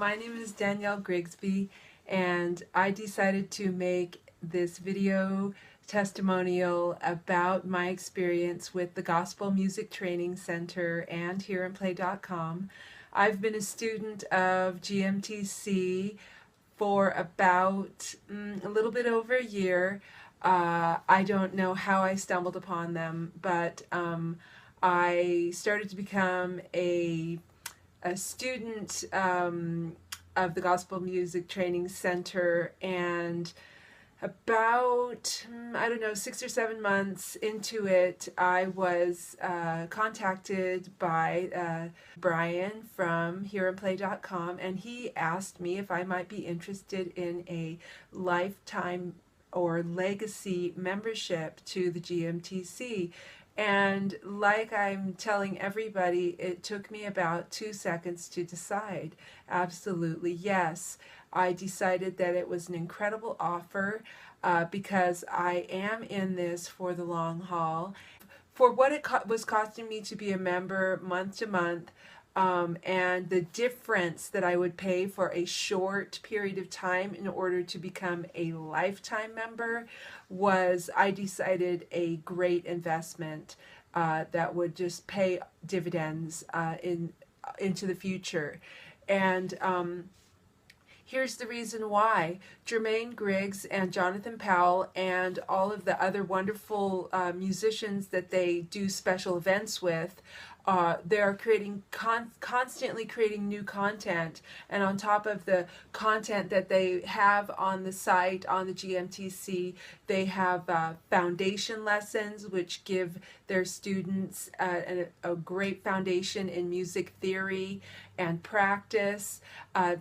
my name is Danielle Grigby, and I decided to make this video testimonial about my experience with the Gospel Music Training Center and hearandplay.com. I've been a student of GMTC for about a little bit over a year. I don't know how I stumbled upon them, but I started to become a student of the Gospel Music Training Center, and about, I don't know, 6 or 7 months into it, I was contacted by Brian from hearandplay.com, and he asked me if I might be interested in a lifetime or legacy membership to the GMTC. And like I'm telling everybody, it took me about 2 seconds to decide. Absolutely, yes. I decided that it was an incredible offer because I am in this for the long haul. For what it was costing me to be a member month to month, and the difference that I would pay for a short period of time in order to become a lifetime member was, I decided, a great investment that would just pay dividends into the future. And here's the reason why. Jermaine Griggs and Jonathan Powell and all of the other wonderful musicians that they do special events with, they are constantly creating new content, and on top of the content that they have on the site, on the GMTC, they have foundation lessons which give their students a great foundation in music theory and practice.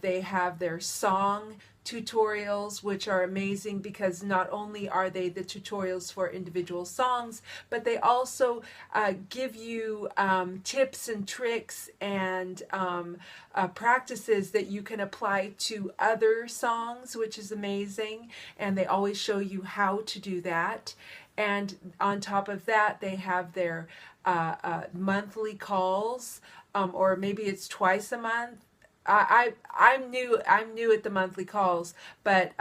They have their song tutorials, which are amazing because not only are they the tutorials for individual songs, but they also give you tips and tricks and practices that you can apply to other songs, which is amazing, and they always show you how to do that. And on top of that, they have their monthly calls, or maybe it's twice a month. I'm new at the monthly calls, but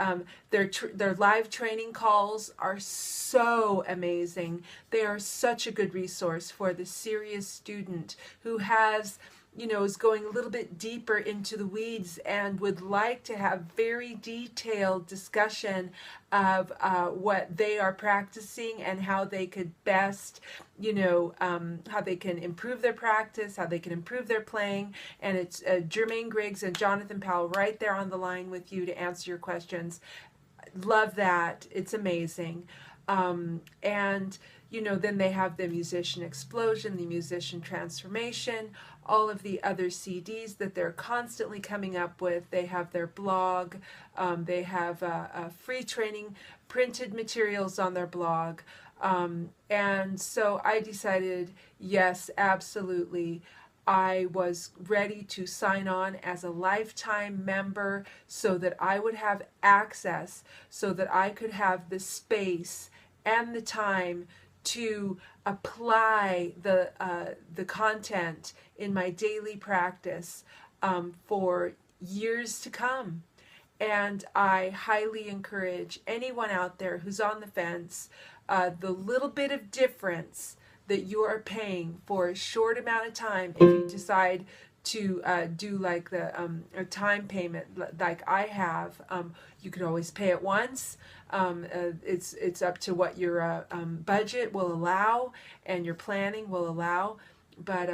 their live training calls are so amazing. They are such a good resource for the serious student who has, is going a little bit deeper into the weeds and would like to have very detailed discussion of what they are practicing and how they could best, how they can improve their practice, how they can improve their playing. And it's Jermaine Griggs and Jonathan Powell right there on the line with you to answer your questions. Love that. It's amazing. And then they have the Musician Explosion, the Musician Transformation, all of the other CDs that they're constantly coming up with. They have their blog. They have free training, printed materials on their blog. And so I decided, yes, absolutely. I was ready to sign on as a lifetime member so that I would have access, so that I could have the space and the time to apply the content in my daily practice for years to come. And I highly encourage anyone out there who's on the fence, the little bit of difference that you are paying for a short amount of time, if you decide to do like the a time payment like I have, you could always pay it once. It's up to what your budget will allow and your planning will allow, but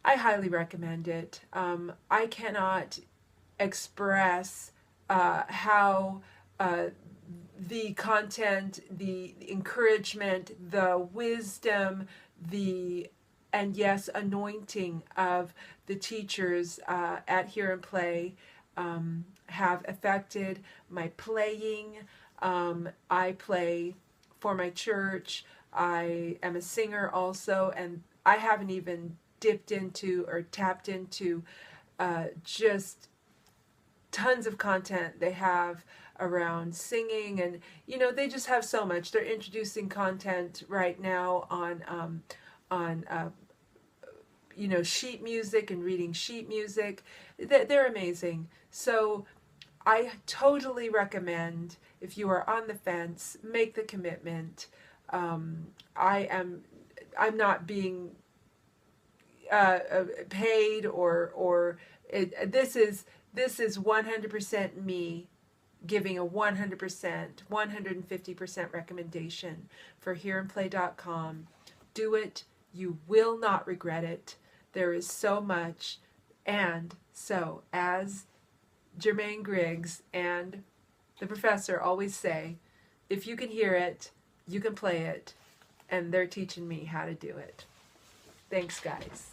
I highly recommend it. I cannot express how the content, the encouragement, the wisdom, and yes, anointing of the teachers at Hear and Play have affected my playing. I play for my church. I am a singer also, and I haven't even dipped into or tapped into just tons of content they have around singing, and they just have so much. They're introducing content right now on you know, sheet music and reading sheet music. They're amazing. So I totally recommend, if you are on the fence, make the commitment. I'm not being paid this is 100% me giving a 100%, 150% recommendation for hearandplay.com. Do it. You will not regret it. There is so much. And so, as Jermaine Griggs and the professor always say, if you can hear it, you can play it. And they're teaching me how to do it. Thanks, guys.